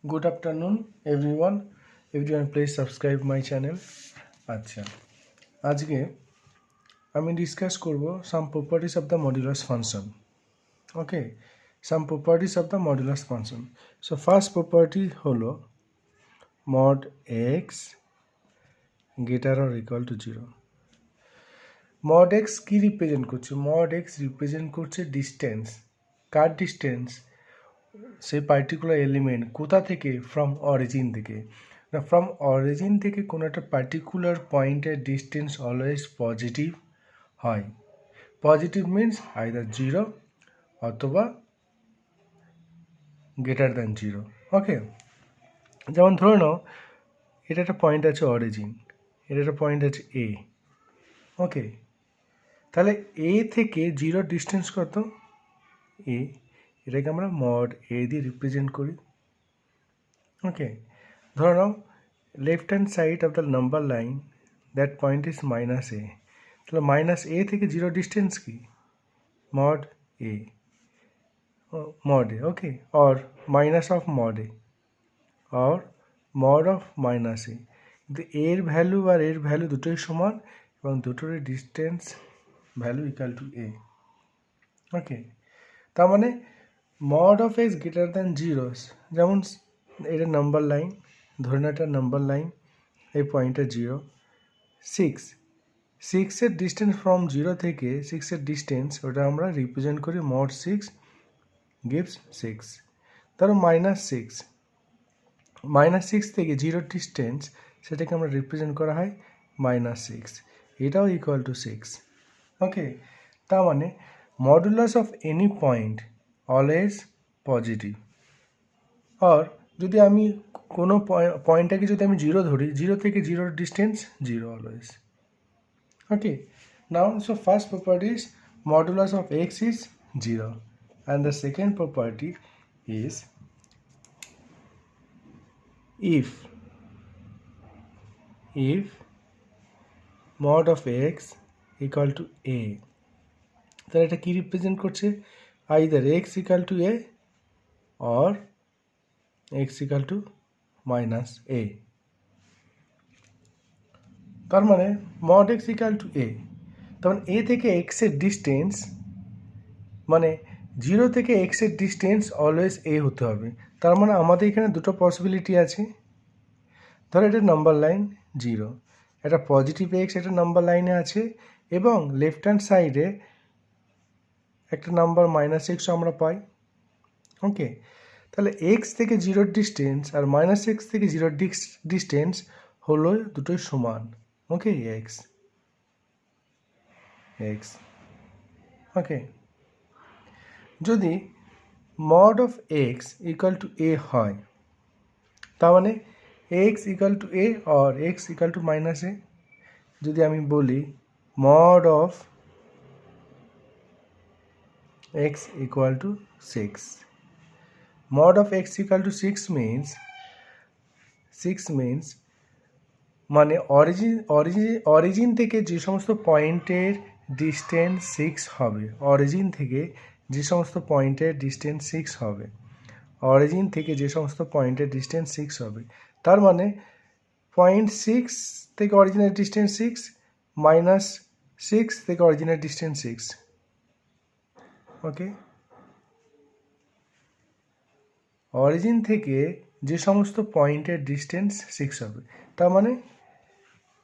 Good afternoon everyone. Everyone please subscribe my channel. আচ্ছা, আজকে আমি ডিসকাস করব some properties of the modulus function. Okay, some properties of the modulus function. So first property হলো mod x greater or equal to 0. mod x কি represent করছে? mod x represent করছে distance. কার distance? সেই particular element কোথা থেকে? From origin থেকে। না, from origin থেকে কোনো একটা পার্টিকুলার পয়েন্টের ডিস্টেন্স অলওয়েজ পজিটিভ হয়। পজিটিভ মিনস আইদার 0 অথবা গ্রেটার দ্যান 0। ওকে, যেমন ধরে নাও এটা একটা পয়েন্ট আছে অরিজিন, এটা একটা পয়েন্ট আছে এ। ওকে, তাহলে এ থেকে 0 ডিস্টেন্স কত? এ। এটাকে আমরা মড এ দিয়ে রিপ্রেজেন্ট করি। ওকে, ধরে নাও left hand side of the number line that point is minus A. তাহলে মাইনাস এ থেকে 0 ডিস্টেন্স কি? Mod A, mod A. Okay, or minus of mod A, or mod of minus A. কিন্তু এর value আর এর value দুটোই সমান এবং দুটোরই ডিস্টেন্স ভ্যালু ইকুয়াল টু এ। ওকে, তার মানে mod of x greater than 0, যেমন এটা নাম্বার লাইন, ধরে না এটা নাম্বার লাইন, এই পয়েন্টটা 0, 6 এর ডিস্টেন্স ফ্রম 0 থেকে 6 এর ডিস্টেন্স ওটা আমরা রিপ্রেজেন্ট করি মড 6 গিভস 6। ধরো -6 থেকে 0 ডিস্টেন্স সেটাকে আমরা রিপ্রেজেন্ট করা হয় -6, এটাও ইকুয়াল টু 6। ওকে, তার মানে modulus of any point always positive. আর যদি আমি কোনো পয়েন্টটাকে যদি আমি 0 ধরি, 0 থেকে 0 distance 0 always. Okay, now so first property is modulus of x is 0 and the second property is if mod of x equal to a, তাহলে এটা কি রিপ্রেজেন্ট করছে? either x equal to a or x equal to minus a। তার মানে mod x equal to a, তখন a থেকে x এর distance মানে 0 থেকে x এর ডিস্টেন্স অলওয়েজ a হতে হবে। তার মানে আমাদের এখানে দুটো পসিবিলিটি আছে। ধরো এটা নাম্বার লাইন 0, একটা পজিটিভ x একটা নাম্বার লাইনে আছে এবং লেফট হ্যান্ড সাইডে একটা নাম্বার -x আমরা পাই। ওকে, তাহলে x থেকে 0 ডিস্টেন্স আর -x থেকে 0 ডিস্টেন্স হলো দুটোই সমান। ওকে, x। ওকে, যদি mod of x equal to a হয়, তার মানে x equal to a or x equal to -a। যদি আমি বলি mod of x equal to 6, mod of x equal to 6 means মানে অরিজিন থেকে যে সমস্ত পয়েন্টের ডিস্টেন্স 6 হবে, অরিজিন থেকে যে সমস্ত পয়েন্টের ডিস্টেন্স 6 হবে, অরিজিন থেকে যে সমস্ত পয়েন্টের ডিস্টেন্স 6 হবে, তার মানে পয়েন্ট 6 থেকে অরিজিনের ডিস্টেন্স 6 -6 থেকে অরিজিনের ডিস্টেন্স 6। ওকে, অরিজিন থেকে যে সমস্ত পয়েন্টের ডিস্টেন্স 6 হবে, তার মানে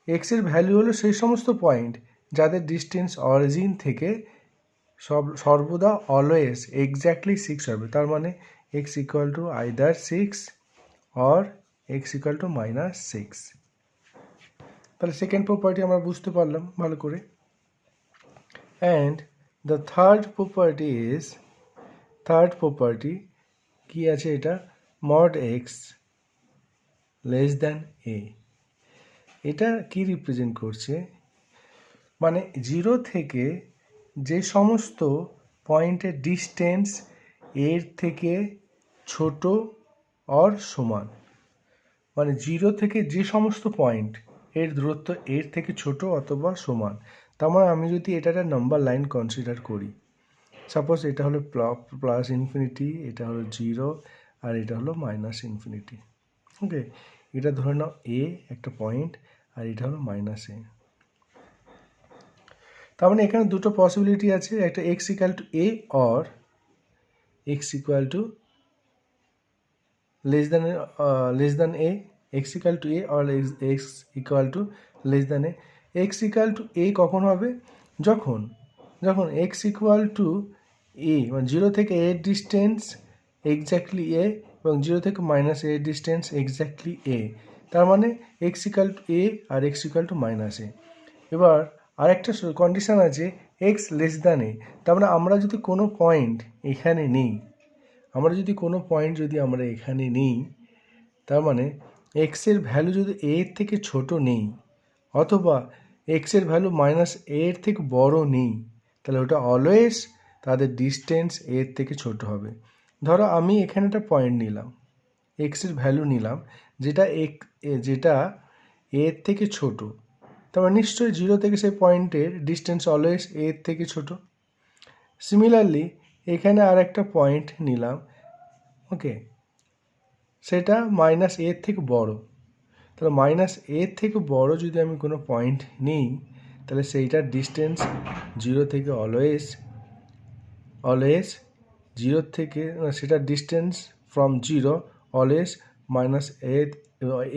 এক্সের ভ্যালু হলো সেই সমস্ত পয়েন্ট যাদের ডিস্টেন্স অরিজিন থেকে সর্বদা অলওয়েজ এক্স্যাক্টলি 6 হবে। তার মানে x equal two either 6 or x equal two -6। তাহলে সেকেন্ড প্রপার্টি আমরা বুঝতে পারলাম ভালো করে। অ্যান্ড দ্য থার্ড প্রপার্টি কি আছে? এটা মড এক্স লেস দ্যান এ। এটা কি রিপ্রেজেন্ট করছে? মানে 0 থেকে যে সমস্ত পয়েন্টের ডিস্টেন্স এর থেকে ছোট অর সমান, মানে 0 থেকে যে সমস্ত পয়েন্ট এর দূরত্ব এর থেকে ছোট অথবা সমান। তার মানে আমি যদি এটা একটা নাম্বার লাইন কনসিডার করি, সাপোজ এটা হলো +∞, এটা হলো 0 আর এটা হলো মাইনাস ইনফিনিটি। ওকে, এটা ধরে নাও এ একটা পয়েন্ট, আর এটা হলো মাইনাস এ। তার মানে এখানে দুটো পসিবিলিটি আছে, একটা x equal to A or x equal to less than A, x equal to A or x equal to less than A. X equal to A কখন হবে? যখন এক্স ইকুয়াল টু এ, মানে 0 থেকে এর distance exactly এ, এবং 0 থেকে minus এর distance exactly A. তার মানে এক্স ইকুয়াল টু এ আর x equal to minus A. এবার আরেকটা কন্ডিশান আছে, এক্স লেস দ্যান এ। তার মানে আমরা যদি কোনো পয়েন্ট এখানে নিই, আমরা এখানে নিই, তার মানে এক্সের ভ্যালু যদি এর থেকে ছোট নেই, অথবা এক্সের ভ্যালু মাইনাস এর থেকে বড় নেই, তাহলে ওটা অলওয়েজ তাদের ডিস্টেন্স এর থেকে ছোট হবে। ধরো আমি এখানে একটা পয়েন্ট নিলাম, এক্সের ভ্যালু নিলাম যেটা এর থেকে ছোট, তারপর নিশ্চয়ই 0 থেকে সেই পয়েন্টের ডিস্টেন্স অলওয়েজ এর থেকে ছোট। সিমিলারলি এখানে আর একটা পয়েন্ট নিলাম, ওকে, সেটা মাইনাস এর থেকে বড়, তাহলে মাইনাস এর থেকে বড় যদি আমি কোনো পয়েন্ট নিই, তাহলে সেইটার ডিস্টেন্স 0 থেকে অলওয়েজ 0 থেকে, সেটার ডিস্টেন্স ফ্রম 0 অলওয়েজ মাইনাস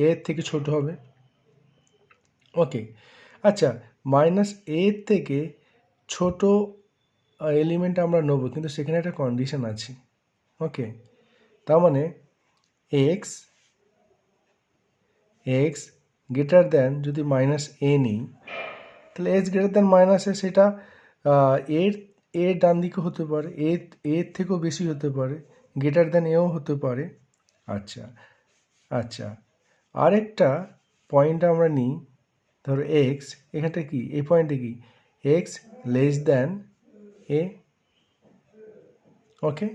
এর থেকে ছোট হবে। ওকে, আচ্ছা, মাইনাস এর থেকে ছোট এলিমেন্ট আমরা নেব, কিন্তু সেখানে একটা কন্ডিশন আছে। ওকে, তার মানে এক্স গ্রেটার দ্যান যদি মাইনাস এ নিই, তাহলে এক্স গ্রেটার দ্যান মাইনাস এ, সেটা এর ডান দিকে হতে পারে, এর থেকেও বেশি হতে পারে, গ্রেটার দ্যান এও হতে পারে। আচ্ছা, আরেকটা পয়েন্ট আমরা নিই, ধরো এক্স, এখানটা কি, এই পয়েন্টে কি, এক্স লেস দ্যান এ। ওকে,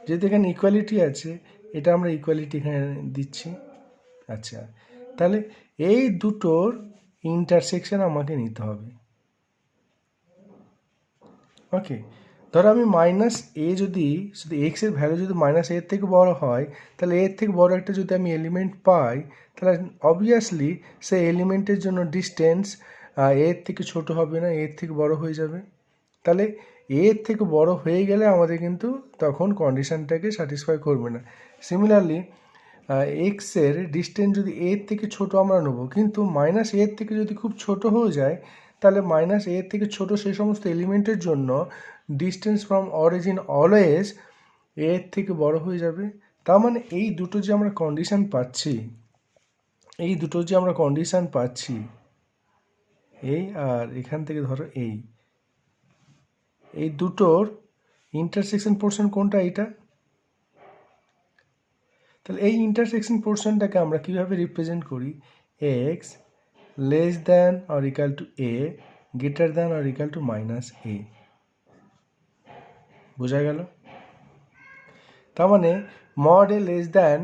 যেহেতু এখানে ইকুয়ালিটি আছে, এটা আমরা ইকুয়ালিটি এখানে দিচ্ছি। আচ্ছা, তাহলে এই দুটোর ইন্টারসেকশন আমাকে নিতে হবে। ওকে, ধরো আমি মাইনাস এ যদি শুধু এক্সের ভ্যালু যদি মাইনাস এর থেকে বড় হয়, তাহলে এর থেকে বড় একটা যদি আমি এলিমেন্ট পাই, তাহলে অবভিয়াসলি সেই এলিমেন্টের জন্য ডিস্টেন্স এর থেকে ছোট হবে না, এর থেকে বড় হয়ে যাবে। তাহলে এর থেকে বড় হয়ে গেলে আমাদের কিন্তু তখন কন্ডিশনটাকে স্যাটিসফাই করবে না। সিমিলারলি এক্সের ডিস্টেন্স যদি এর থেকে ছোট আমরা নেব, কিন্তু মাইনাস এর থেকে যদি খুব ছোট হয়ে যায়, তাহলে মাইনাস এর থেকে ছোট সেই সমস্ত এলিমেন্টের জন্য ডিস্টেন্স ফ্রম অরিজিন অলওয়েজ এর থেকে বড় হয়ে যাবে। তার মানে এই দুটো যে আমরা কন্ডিশন পাচ্ছি, এই আর এখান থেকে ধরো এই দুটোর ইন্টারসেকশন পোর্শন কোনটা? এইটা। তাহলে এই ইন্টারসেকশন পোর্শনটাকে আমরা কীভাবে রিপ্রেজেন্ট করি? X less than or equal to A greater than or equal to minus A. বোঝা গেল? তার মানে mod A less than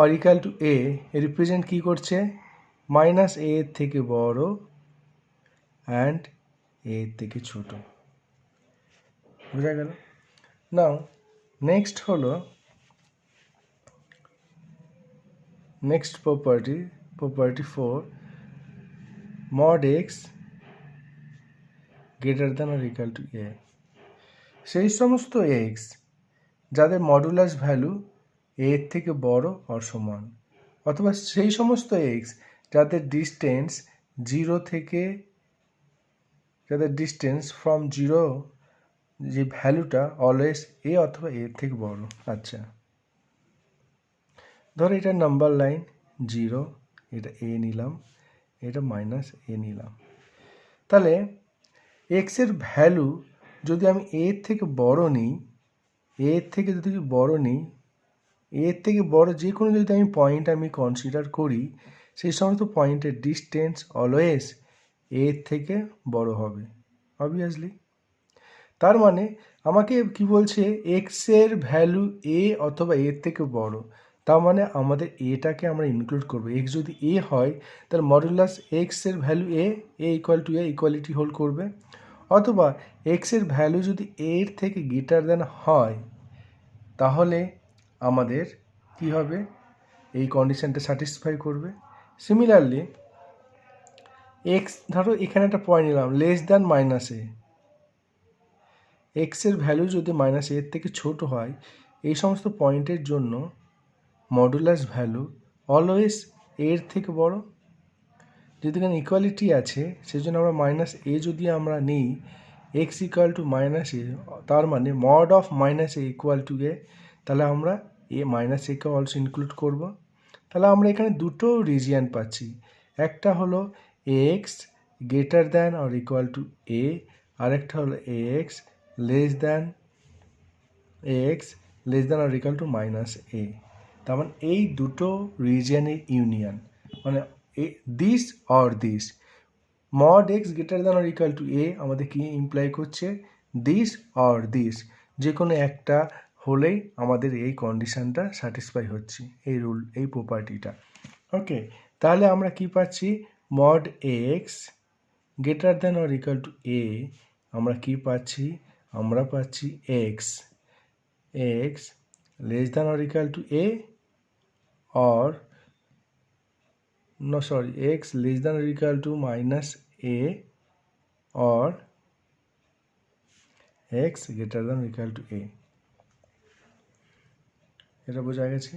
or equal to A represent কী করছে? মাইনাস এ এর থেকে বড় অ্যান্ড এ এর থেকে ছোট। বোঝা গেল? নাও নেক্সট হলো next property 4, mod x greater than or equal to A. সেই সমস্ত এক্স যাদের মডুলাস ভ্যালু এর থেকে বড় অর সমান, অথবা সেই সমস্ত এক্স যাদের ডিস্টেন্স ফ্রম 0 যে ভ্যালুটা অলওয়েজ এ অথবা এর থেকে বড়। আচ্ছা, ধরো এটা নাম্বার লাইন 0, এটা এ নিলাম, এটা মাইনাস এ নিলাম। তাহলে এক্সের ভ্যালু যদি আমি এর থেকে বড় নিই, এর থেকে বড় যে কোনো যদি আমি পয়েন্ট আমি কনসিডার করি, সেই সমস্ত পয়েন্টের ডিস্টেন্স অলওয়েজ এর থেকে বড় হবে অবভিয়াসলি। তার মানে আমাকে কি বলছে? এক্সের ভ্যালু এ অথবা এর থেকে বড়, তার মানে আমাদের এটাকে আমরা ইনক্লুড করবো। এক্স যদি এ হয়, তাহলে মডুলাস এক্সের value A equal to A equality hold করবে। অথবা এক্সের ভ্যালু যদি এর থেকে গ্রেটার দ্যান হয়, তাহলে আমাদের কি হবে, এই কন্ডিশনটা স্যাটিসফাই করবে। সিমিলারলি এক্স, ধরো এখানে একটা পয়েন্ট নিলাম লেস দ্যান মাইনাস এ, এক্সের ভ্যালু যদি মাইনাস এর থেকে ছোট হয়, এই সমস্ত পয়েন্টের জন্য মডুলাস ভ্যালু অলওয়েজ এর থেকে বড়। যদি এখানে ইকুয়ালিটি আছে সেই জন্য আমরা মাইনাস এ যদি আমরা নিই, x equal to minus A, তার মানে mod of minus A equal to এ, তাহলে আমরা এ মাইনাস একে অলসো ইনক্লুড করব। তাহলে আমরা এখানে দুটো রিজিয়ান পাচ্ছি, একটা হলো x greater than or equal to A, আরেকটা হলো x less than or equal to minus A. তার মানে এই দুটো রিজিয়ানের ইউনিয়ন, মানে this or this, mod x greater than or equal to A আমাদের কি ইমপ্লাই করছে, দিস অর দিস, যে কোনো একটা হলেই আমাদের এই কন্ডিশনটা স্যাটিসফাই হচ্ছে, এই রুল, এই প্রপার্টিটা। ওকে, তাহলে আমরা কি পাচ্ছি, mod x greater than or equal to A, আমরা কি পাচ্ছি, আমরা পাচ্ছি x less than or equal to A, or no sorry x less than or equal to minus a, or x greater than or equal to a। এটা বোঝা গেছে।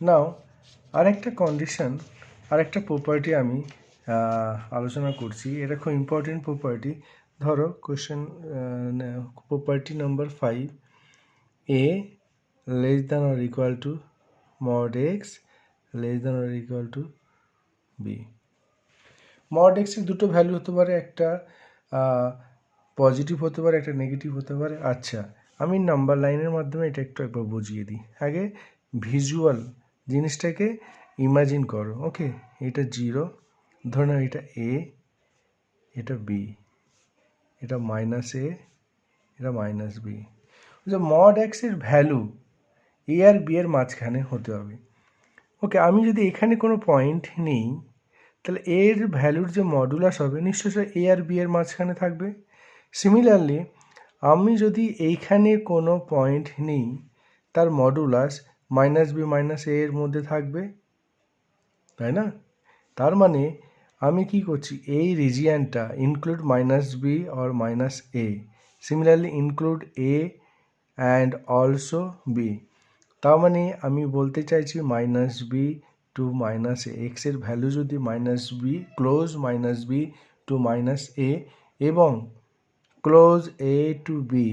নাও আরেকটা condition, আরেকটা প্রপার্টি আমি আলোচনা করছি, এটা খুব ইম্পর্টেন্ট প্রপার্টি। ধরো question property number 5, a less than or equal two mod x less than or equal two b। Mod এক্সের দুটো ভ্যালু হতে পারে, একটা পজিটিভ হতে পারে, একটা নেগেটিভ হতে পারে। আচ্ছা, আমি নাম্বার লাইনের মাধ্যমে এটা একবার বুঝিয়ে দিই। আগে ভিজুয়াল জিনিসটাকে ইমাজিন করো। ওকে, এটা 0, ধরে নাও এটা এ, এটা বি, এটা মাইনাস এ, এটা মাইনাস বি। যে মড এক্সের ভ্যালু এ আর বি এর মাঝখানে হতে হবে। ওকে, আমি যদি এখানে কোনো পয়েন্ট নিই, তাহলে এর ভ্যালুর যে মডুলাস হবে নিশ্চয়ই এ আর বি এর মাঝখানে থাকবে। সিমিলারলি আমি যদি এইখানে কোনো পয়েন্ট নিই, তার মডুলাস মাইনাস বি মাইনাস এ এর মধ্যে থাকবে, তাই না? তার মানে আমি কি করছি, এই রিজিয়ানটা include minus B or minus A, similarly include A and also B. তার মানে আমি বলতে চাইছি minus B to minus A, এক্সের ভ্যালু যদি minus B, close minus B to minus A এবং ক্লোজ এ টু বি,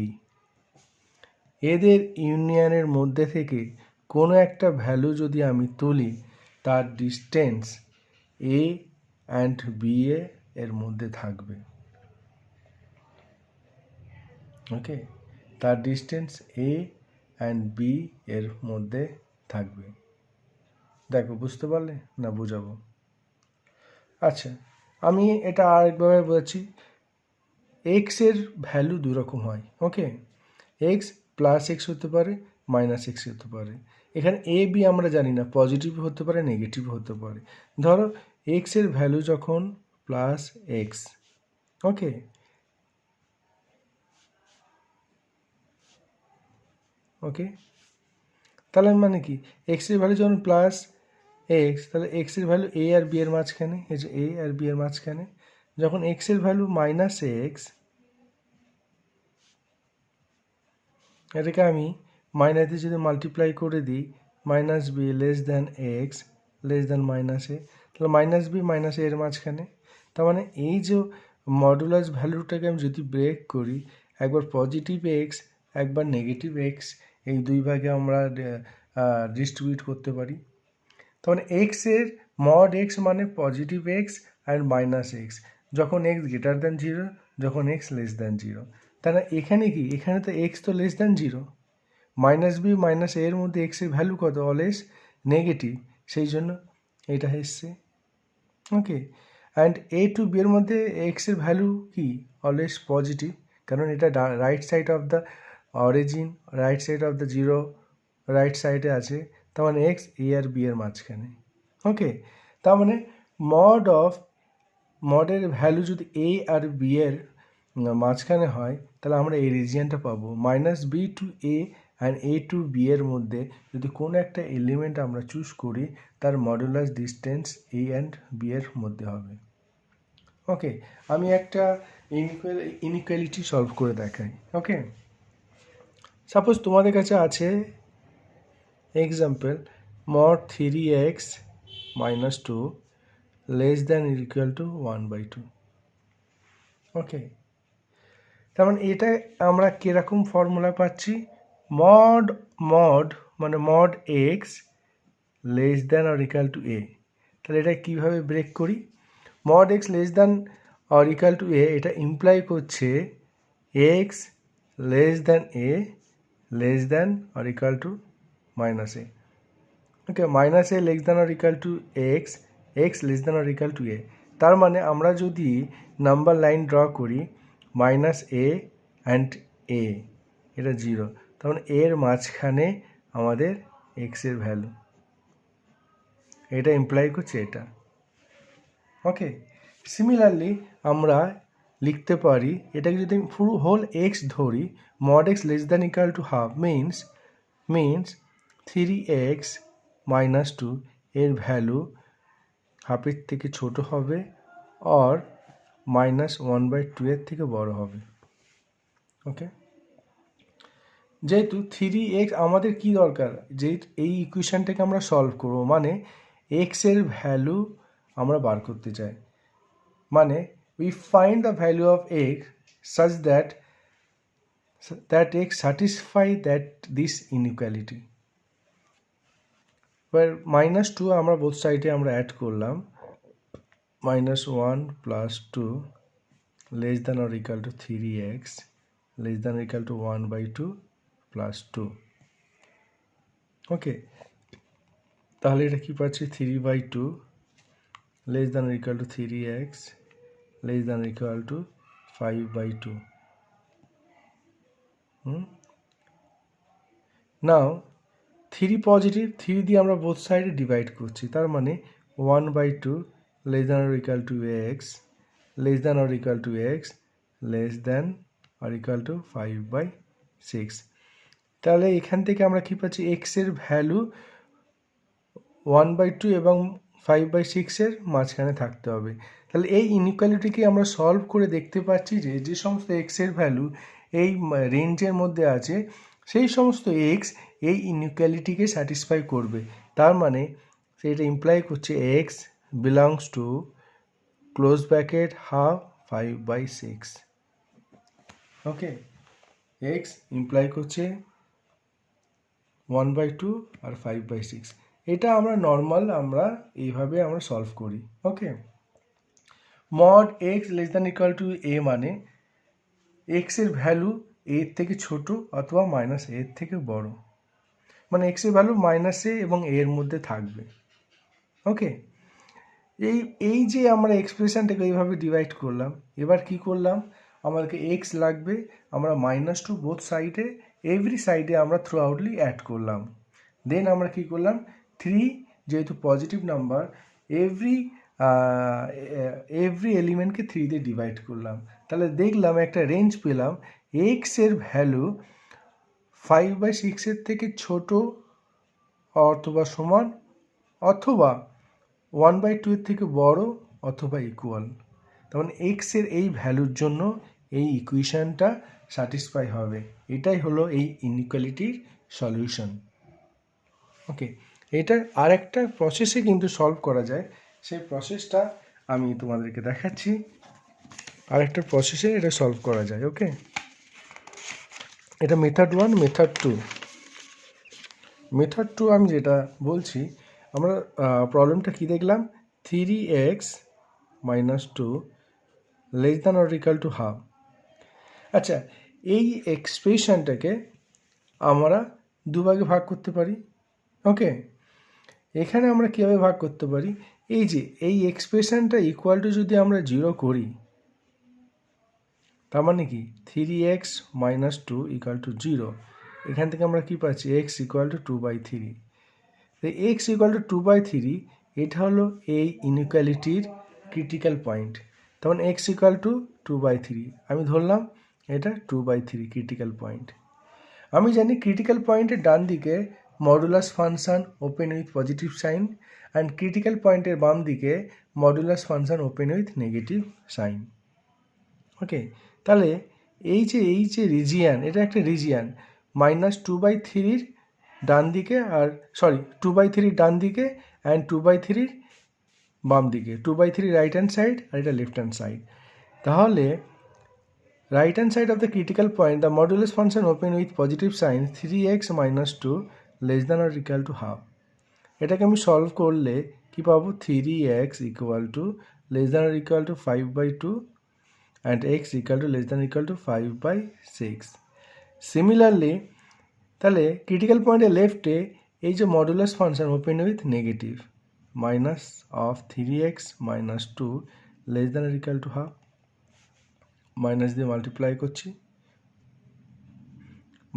এদের ইউনিয়নের মধ্যে থেকে কোনো একটা ভ্যালু যদি আমি তুলি, তার ডিস্টেন্স এ অ্যান্ড বি এর মধ্যে থাকবে। ওকে, তার ডিস্টেন্স এ অ্যান্ড বি এর মধ্যে থাকবে। দেখো, বুঝতে পারলে না বোঝাবো? আচ্ছা, আমি এটা আরেকভাবে বলছি, এক্সের ভ্যালু দুরকম হয়। ওকে, এক্স প্লাস এক্স হতে পারে, মাইনাস এক্স হতে পারে। এখানে এ বি আমরা জানি না, পজিটিভ হতে পারে, নেগেটিভ হতে পারে। ধরো এক্সের ভ্যালু যখন প্লাস এক্স, ওকে, ওকে, তাহলে মানে কি, এক্সের ভ্যালু যখন প্লাস এক্স, তাহলে এক্সের ভ্যালু এ আর বি এর মাঝখানে, এই যে এ আর বি এর মাঝখানে। যখন এক্সের ভ্যালু মাইনাস এক্স, এটাকে আমি মাইনাস দিয়ে যদি মাল্টিপ্লাই করে দিই, minus B less than x less than minus A, তাহলে মাইনাস বি মাইনাস এর মাঝখানে। তার মানে এই যে মডুলাস ভ্যালুটাকে আমি যদি ব্রেক করি, একবার পজিটিভ এক্স একবার নেগেটিভ এক্স, এই দুই ভাগে আমরা ডিস্ট্রিবিউট করতে পারি। তখন এক্সের মড এক্স মানে positive x and minus x, যখন এক্স গ্রেটার দ্যান 0, যখন এক্স লেস দ্যান 0। তাহলে এখানে কি, এখানে তো এক্স তো less than 0, minus B minus এর মধ্যে এক্সের ভ্যালু কত, অলওয়েজ নেগেটিভ, সেই জন্য এটা এসছে। ওকে, অ্যান্ড এ টু বি এর মধ্যে এক্সের ভ্যালু কি, অলওয়েজ পজিটিভ, কারণ এটা right side of the origin, right side of the 0 right সাইডে আছে, তার মানে এক্স এ আর বি এর মাঝখানে। ওকে, তার মানে মডের ভ্যালু যদি এ আর বি এর মাঝখানে হয়, তাহলে আমরা এই রিজিয়নটা পাবো, minus B to A and A to B এর মধ্যে যদি কোনো একটা এলিমেন্ট আমরা চুজ করি তার modulus distance A and B এর মধ্যে হবে। ওকে, আমি একটা ইনইকুয়ালিটি সলভ করে দেখাই। ওকে, সাপোজ তোমাদের কাছে আছে example mod 3x minus 2 less than or equal to 1/2। ওকে, তার মানে এটা আমরা কিরকম ফর্মুলা পাচ্ছি, মড মানে mod x less than or equal to এ। তাহলে এটা কীভাবে ব্রেক করি, mod x less than or equal to a এটা ইমপ্লাই করছে x less than a less than or equal to minus a. Okay, minus a less than or equal to x, x less than or equal to a. তার মানে আমরা যদি number line draw করি minus a and a, এটা 0, তার মানে এর মাঝখানে আমাদের এক্সের ভ্যালু, এটা ইমপ্লাই করছে এটা। ওকে, সিমিলারলি আমরা লিখতে পারি এটাকে যদি পুরো হোল এক্স ধরি, mod x less than equal to half means 3x minus 2 এর ভ্যালু হাফের থেকে ছোট হবে আর মাইনাস 1/2 এর থেকে বড় হবে। ওকে, যেহেতু 3x আমাদের কি দরকার, যে এই ইকুয়েশনটাকে আমরা সলভ করব, মানে x এর ভ্যালু আমরা বার করতে চাই, মানে we find the value of x such that x satisfy this inequality, where -2 আমরা বোথ সাইডে আমরা অ্যাড করলাম, -1 + 2 less than or equal two 3x less than or equal two 1/2 + 2। ওকে, তাহলে এটা কি পাচ্ছি, 3/2 less than or equal two 3x less than or equal two 5/2। Now 3 positive, 3 দিয়ে আমরা বোথ সাইডে ডিভাইড করছি, তার মানে 1/2 less than or equal to x less than or equal to x less than or equal two 5/6। তাহলে এখান থেকে আমরা কি পাচ্ছি, এক্সের ভ্যালু 1/2 এবং 5/6 এর মাঝখানে থাকতে হবে। তাহলে এই ইনইকুয়ালিটিকে আমরা সলভ করে দেখতে পাচ্ছি যে যে সমস্ত এক্সের ভ্যালু এই রেঞ্জের মধ্যে আছে সেই সমস্ত এক্স এই ইনইকুয়ালিটিকে স্যাটিসফাই করবে। তার মানে সেটা ইমপ্লাই করছে x belongs to close bracket half 5/6। Okay, x imply করছে 1/2 আর 5/6। এটা আমরা নর্মাল আমরা এইভাবে আমরা সলভ করি। Okay, mod x less than equal to a মানে এক্সের ভ্যালু এর থেকে ছোট অথবা মাইনাস এর থেকে বড়, মানে এক্সের ভ্যালু মাইনাস এ এবং এর মধ্যে থাকবে। ওকে, এই যে আমরা এক্সপ্রেশনটাকে এইভাবে ডিভাইড করলাম, এবার কি করলাম, আমাদেরকে এক্স লাগবে, আমরা -2 বোথ সাইডে এভরি সাইডে আমরা থ্রু আউটলি অ্যাড করলাম। দেন আমরা কি করলাম, 3 যেহেতু পজিটিভ নাম্বার এভরি এলিমেন্টকে 3 দিয়ে ডিভাইড করলাম। তাহলে দেখলাম একটা রেঞ্জ পেলাম, এক্স এর ভ্যালু 5/6 এর থেকে ছোট অথবা সমান অথবা 1/2 এর থেকে বড় অথবা ইকুয়াল। তার মানে এক্স এর এই ভ্যালুর জন্য এই ইকুয়েশনটা স্যাটিসফাই হবে। এটাই হলো এই ইনইকুয়ালিটির সলিউশন। ওকে, এটা আরেকটা প্রসেসে কিন্তু সলভ করা যায়, সেই প্রসেসটা আমি তোমাদেরকে দেখাচ্ছি। আরেকটা প্রসেসে এটা সলভ করা যায়। ওকে, এটা মেথড 1, মেথড 2। মেথড 2 আমি যেটা বলছি, আমরা প্রবলেমটা কি দেখলাম, 3x - 2 less than or equal to half. আচ্ছা, এই এক্সপ্রেশনটাকে আমরা দুভাগে ভাগ করতে পারি। ওকে, এখানে আমরা কীভাবে ভাগ করতে পারি, এই যে এই এক্সপ্রেশনটা ইকুয়াল টু যদি আমরা 0 করি, তার মানে কি 3x - 2 ইকুয়াল টু 0, এখান থেকে আমরা কি পাচ্ছি, x ইকুয়াল টু 2/3। তাই x ইকুয়াল টু 2/3 এটা হলো এই ইনইকুয়ালিটির ক্রিটিক্যাল পয়েন্ট। তার মানে x ইকুয়াল টু 2/3 আমি ধরলাম এটা 2/3 ক্রিটিক্যাল পয়েন্ট। আমি জানি ক্রিটিক্যাল পয়েন্টের ডান দিকে modulus function open with positive sign and critical পয়েন্টের বাম দিকে modulus function open with negative sign. Okay, তাহলে এই যে রিজিয়ান, এটা একটা রিজিয়ান -2/3 ডান দিকে, আর 2/3 ডান দিকে অ্যান্ড 2/3 বাম দিকে, 2/3 রাইট হ্যান্ড সাইড আর এটা লেফট হ্যান্ড সাইড। তাহলে right hand side of the critical point, the modulus function open with positive sign 3x minus 2 less than or equal to half. এটাকে আমি সলভ করলে কি পাবো? 3x equal to less than or equal to 5/2 and x equal to less than or equal to 5/6. Similarly, তাহলে critical পয়েন্টের লেফটে এই যে modulus function open with negative minus of 3x minus 2 less than or equal to half, minus দিয়ে multiply করছি,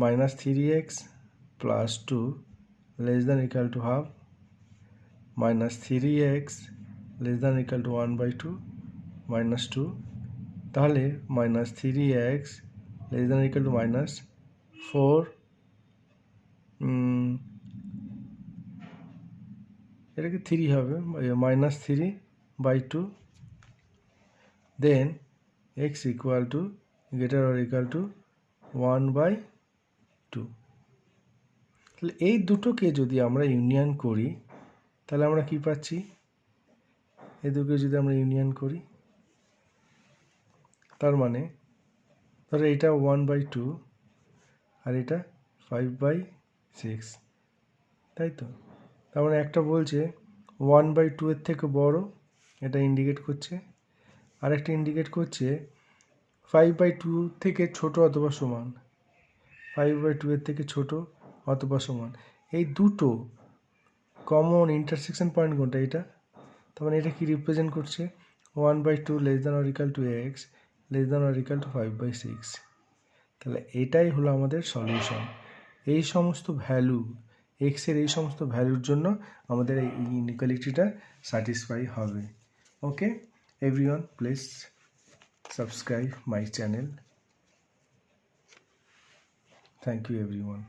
-3x + 2 less than equal to half, -3x less than equal to 1/2 -2, তাহলে -3x less than equal to -4, এটা কি 3 হবে, -3/2, দেন x equal to greater or equal to 1/2। তাহলে এই দুটোকে যদি আমরা ইউনিয়ন করি তাহলে আমরা কি পাচ্ছি? এই দুটোকে যদি আমরা ইউনিয়ন করি তার মানে ধরো এটা 1/2 আর এটা 5/6, তাই তো? তার মানে একটা বলছে 1/2 এর থেকে বড়, এটা ইন্ডিকেট করছে, আরেকটা ইন্ডিকেট করছে 5/2 থেকে ছোট অথবা সমান, 5/2 এর থেকে ছোট অথবা সমান। এই দুটো কমন ইন্টারসেকশন পয়েন্ট কোনটা? এটা। তার মানে এটা কি রিপ্রেজেন্ট করছে? 1/2 less than or equal to x less than or equal to 5/6। তাহলে এটাই হলো আমাদের সলিউশন। এই সমস্ত ভ্যালু, এক্সের এই সমস্ত ভ্যালুর জন্য আমাদের এই ইনইকুয়ালিটিটা স্যাটিসফাই হবে। ওকে everyone, please subscribe my channel. Thank you everyone.